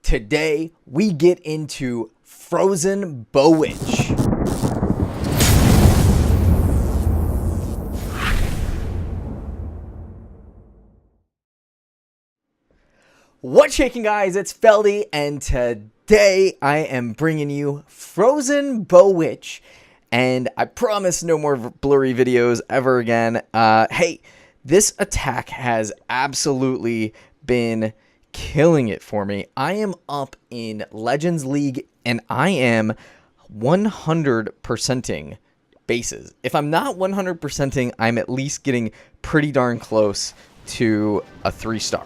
Today, we get into Frozen BOWITCH. What's shaking, guys? It's Feldy, and today I am bringing you Frozen BOWITCH. And I promise no more blurry videos ever again. Hey, this attack has absolutely been killing it for me. I am up in Legends League and I am 100%ing bases. If I'm not 100%ing, I'm at least getting pretty darn close to a 3-star,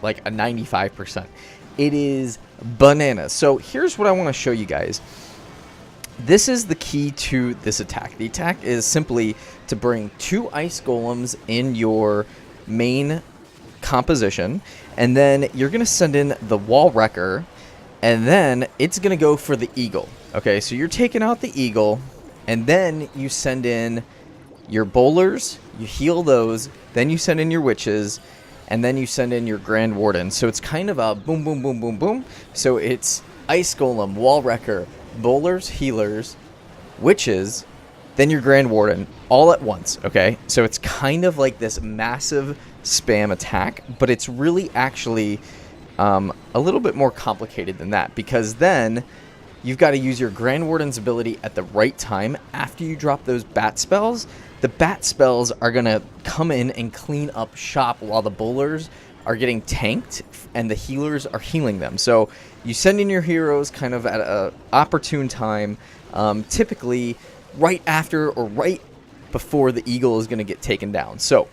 like a 95%. It is bananas. So here's what I want to show you guys. This is the key to this attack. The attack is simply to bring 2 Ice Golems in your main composition, and then you're going to send in the Wall Wrecker, and then it's going to go for the Eagle. Okay, so you're taking out the Eagle, and then you send in your Bowlers, you heal those, then you send in your Witches, and then you send in your Grand Warden. So it's kind of a boom, boom, boom, boom, boom. So it's Ice Golem, Wall Wrecker, Bowlers, Healers, Witches, then your Grand Warden, all at once, okay? So it's kind of like this massive spam attack, but it's really actually a little bit more complicated than that, because then you've got to use your Grand Warden's ability at the right time after you drop those bat spells. The bat spells are going to come in and clean up shop while the Bowlers are getting tanked and the healers are healing them. So you send in your heroes kind of at an opportune time, typically right after or right before the Eagle is going to get taken down. So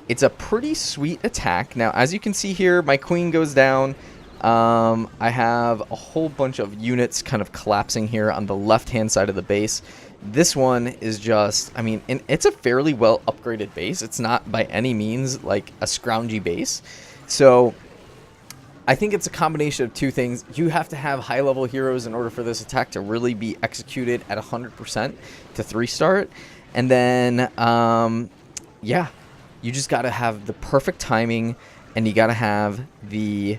it's a pretty sweet attack. Now, as you can see here, my Queen goes down. I have a whole bunch of units kind of collapsing here on the left-hand side of the base. This one is just, I mean, it's a fairly well upgraded base. It's not by any means like a scroungy base. So I think it's a combination of two things. You have to have high-level heroes in order for this attack to really be executed at 100% to 3-star it. And then, yeah, you just got to have the perfect timing, and you got to have the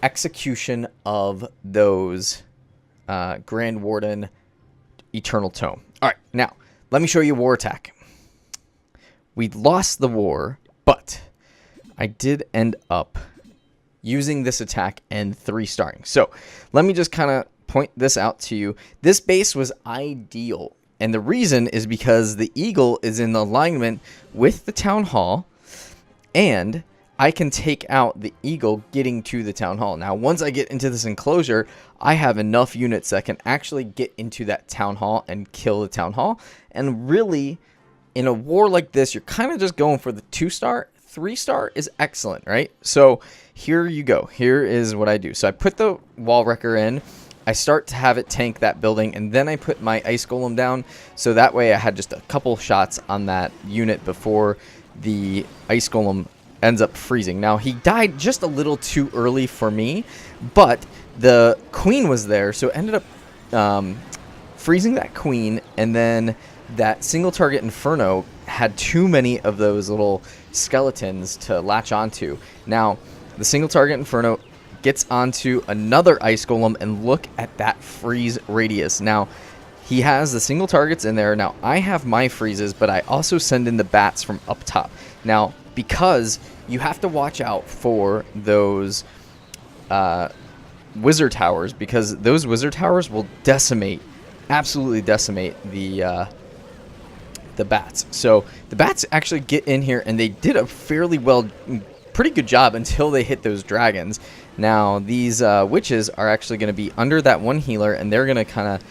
execution of those Grand Warden Eternal Tome. All right, now, let me show you a war attack. We lost the war, but I did end up using this attack and 3-starring. So let me just kind of point this out to you. This base was ideal, and the reason is because the Eagle is in alignment with the Town Hall, and I can take out the Eagle getting to the Town Hall. Now, once I get into this enclosure, I have enough units that can actually get into that Town Hall and kill the Town Hall. And really, in a war like this, you're kind of just going for the 2-star. 3-star is excellent, right? So here you go. Here is what I do. So I put the Wall Wrecker in. I start to have it tank that building, and then I put my Ice Golem down. So that way I had just a couple shots on that unit before the Ice Golem ends up freezing. Now, he died just a little too early for me, but the Queen was there, so it ended up freezing that Queen, and then that single target Inferno had too many of those little skeletons to latch onto. Now, the single target Inferno gets onto another Ice Golem, and look at that freeze radius. Now, he has the single targets in there. Now, I have my freezes, but I also send in the bats from up top. Now, because you have to watch out for those wizard towers, because those wizard towers will decimate, absolutely decimate the bats. So the bats actually get in here, and they did a fairly pretty good job until they hit those dragons. Now, these witches are actually going to be under that one healer, and they're going to kind of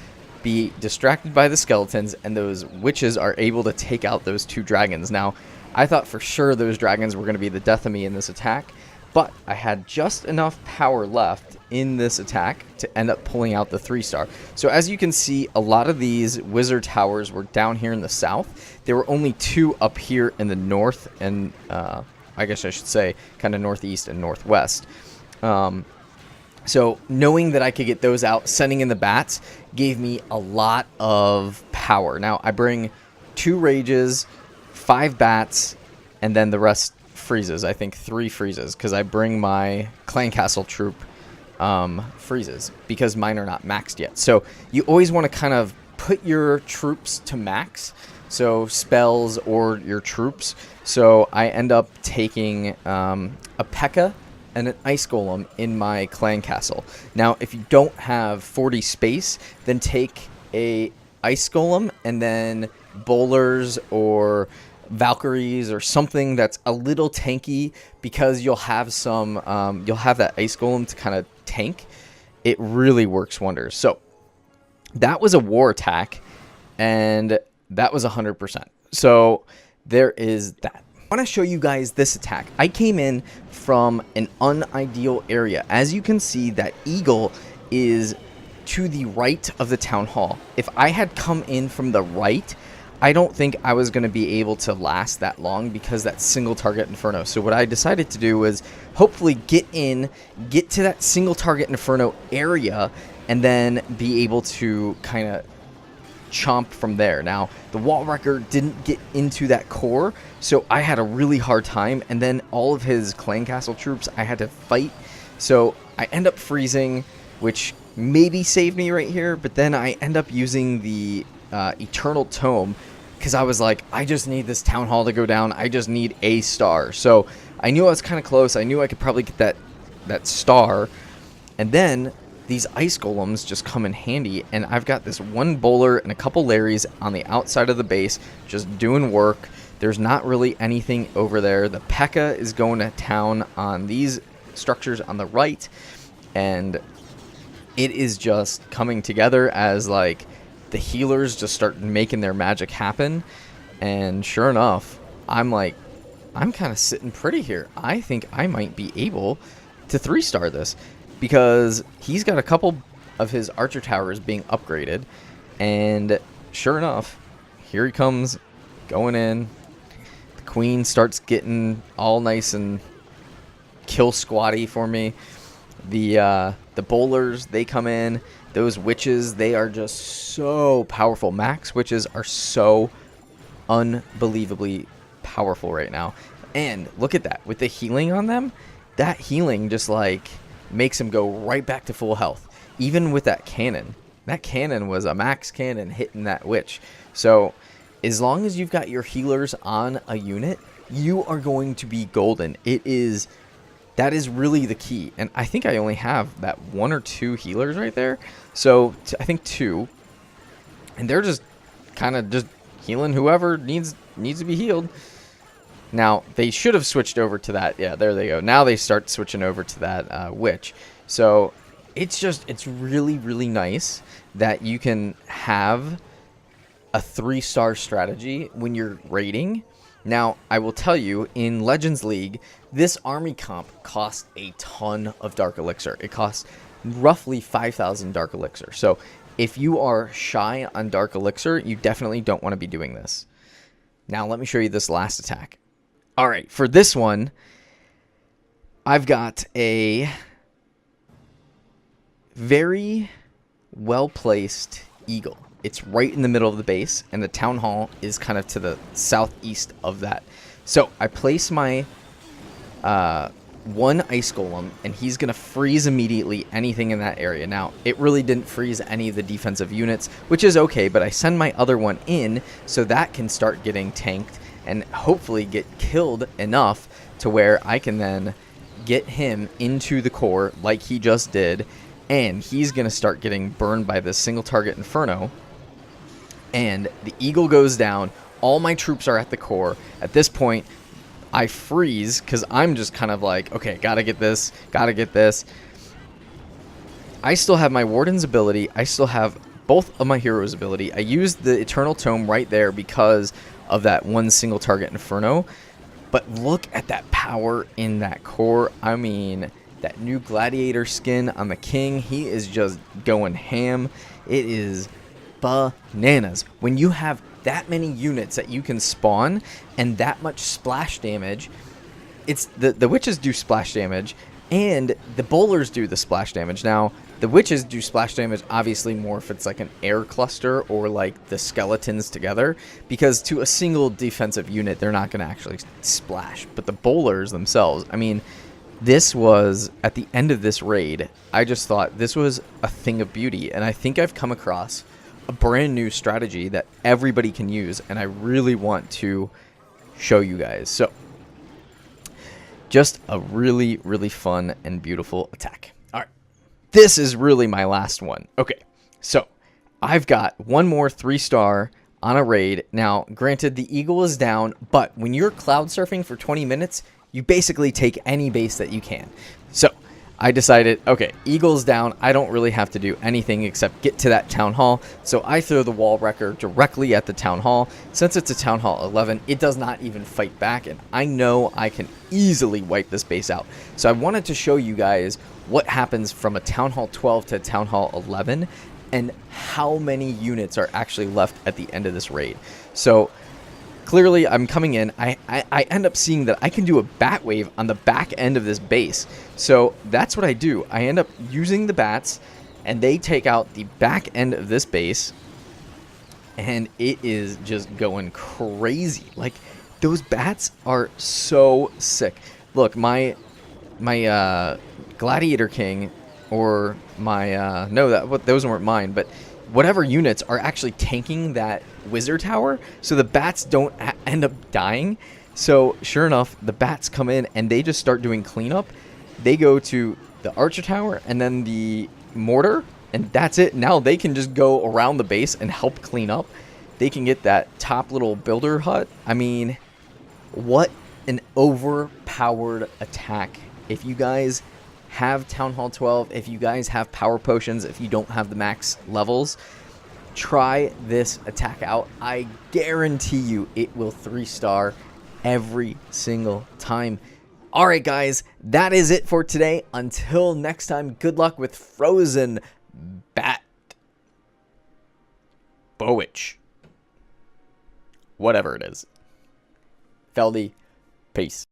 be distracted by the skeletons, and those witches are able to take out those 2 dragons. Now, I thought for sure those dragons were going to be the death of me in this attack, but I had just enough power left in this attack to end up pulling out the 3-star. So as you can see, a lot of these wizard towers were down here in the south. There were only 2 up here in the north, and I guess I should say kind of northeast and northwest. So knowing that I could get those out, sending in the bats, gave me a lot of power. Now, I bring 2 rages, 5 bats, and then the rest freezes. I think 3 freezes, because I bring my clan castle troop freezes because mine are not maxed yet. So you always want to kind of put your troops to max, so spells or your troops. So I end up taking a P.E.K.K.A. and an Ice Golem in my clan castle. Now, if you don't have 40 space, then take a Ice Golem and then bowlers or Valkyries or something that's a little tanky, because you'll have some you'll have that Ice Golem to kind of tank. It really works wonders. So that was a war attack, and that was 100%. So there is that. I want to show you guys this attack. I came in from an unideal area. As you can see, that eagle is to the right of the town hall. If I had come in from the right, I don't think I was going to be able to last that long because that single target inferno. So what I decided to do was hopefully get to that single target inferno area, and then be able to kind of chomp from there. Now, the wall wrecker didn't get into that core, so I had a really hard time, and then all of his clan castle troops I had to fight. So I end up freezing, which maybe saved me right here, but then I end up using the Eternal Tome, because I was like, I just need this town hall to go down. I just need a star. So I knew I was kind of close. I knew I could probably get that star, and then these Ice Golems just come in handy, and I've got this one bowler and a couple Larrys on the outside of the base just doing work. There's not really anything over there. The P.E.K.K.A. is going to town on these structures on the right, and it is just coming together as like the healers just start making their magic happen. And sure enough, I'm kind of sitting pretty here. I think I might be able to 3-star this, because he's got a couple of his archer towers being upgraded, and sure enough, here he comes going in. The queen starts getting all nice and kill squatty for me. The bowlers, they come in. Those witches, they are just so powerful. Max witches are so unbelievably powerful right now. And look at that, with the healing on them, that healing just like makes him go right back to full health. Even with that cannon was a max cannon hitting that witch. So as long as you've got your healers on a unit, you are going to be golden. That is really the key. And I think I only have that 1 or 2 healers right there. So I think 2, and they're just kind of just healing whoever needs to be healed. Now, they should have switched over to that. Yeah, there they go. Now they start switching over to that witch. So it's really, really nice that you can have a 3-star strategy when you're raiding. Now, I will tell you, in Legends League, this army comp costs a ton of Dark Elixir. It costs roughly 5,000 Dark Elixir. So if you are shy on Dark Elixir, you definitely don't want to be doing this. Now, let me show you this last attack. All right, for this one, I've got a very well-placed eagle. It's right in the middle of the base, and the town hall is kind of to the southeast of that. So I place my one Ice Golem, and he's going to freeze immediately anything in that area. Now, it really didn't freeze any of the defensive units, which is okay, but I send my other one in so that can start getting tanked and hopefully get killed enough to where I can then get him into the core like he just did, and he's going to start getting burned by this single target inferno. And the eagle goes down. All my troops are at the core. At this point, I freeze because I'm just kind of like, okay, gotta get this, gotta get this. I still have my Warden's ability. I still have both of my heroes' ability. I used the Eternal Tome right there because of that one single target inferno. But look at that power in that core. I mean, that new gladiator skin on the king, he is just going ham. It is bananas. When you have that many units that you can spawn and that much splash damage, it's the witches do splash damage and the bowlers do the splash damage. Now, the witches do splash damage obviously more if it's like an air cluster or like the skeletons together, because to a single defensive unit they're not going to actually splash. But the bowlers themselves, I mean, This was, at the end of this raid, I just thought this was a thing of beauty. And I think I've come across a brand new strategy that everybody can use. And I really want to show you guys. So, just a really, really fun and beautiful attack. All right. This is really my last one. Okay. So, I've got one more 3-star on a raid. Now, granted, the eagle is down, but when you're cloud surfing for 20 minutes, you basically take any base that you can. So I decided, okay, eagle's down. I don't really have to do anything except get to that town hall. So I throw the wall wrecker directly at the town hall. Since it's a town hall 11, it does not even fight back. And I know I can easily wipe this base out. So I wanted to show you guys what happens from a town hall 12 to a town hall 11 and how many units are actually left at the end of this raid. So clearly, I'm coming in. I end up seeing that I can do a bat wave on the back end of this base. So that's what I do. I end up using the bats, and they take out the back end of this base, and it is just going crazy. Like, those bats are so sick. Look, my Gladiator King, or my no, those weren't mine, but whatever units are actually tanking that wizard tower, so the bats don't end up dying. So sure enough, the bats come in and they just start doing cleanup. They go to the archer tower and then the mortar, and that's it. Now they can just go around the base and help clean up. They can get that top little builder hut. I mean, what an overpowered attack. If you guys have Town Hall 12, if you guys have power potions, if you don't have the max levels, try this attack out. I guarantee you it will 3-star every single time. All right, guys, that is it for today. Until next time, good luck with Frozen Bat BOWITCH. Whatever it is. Feldy, peace.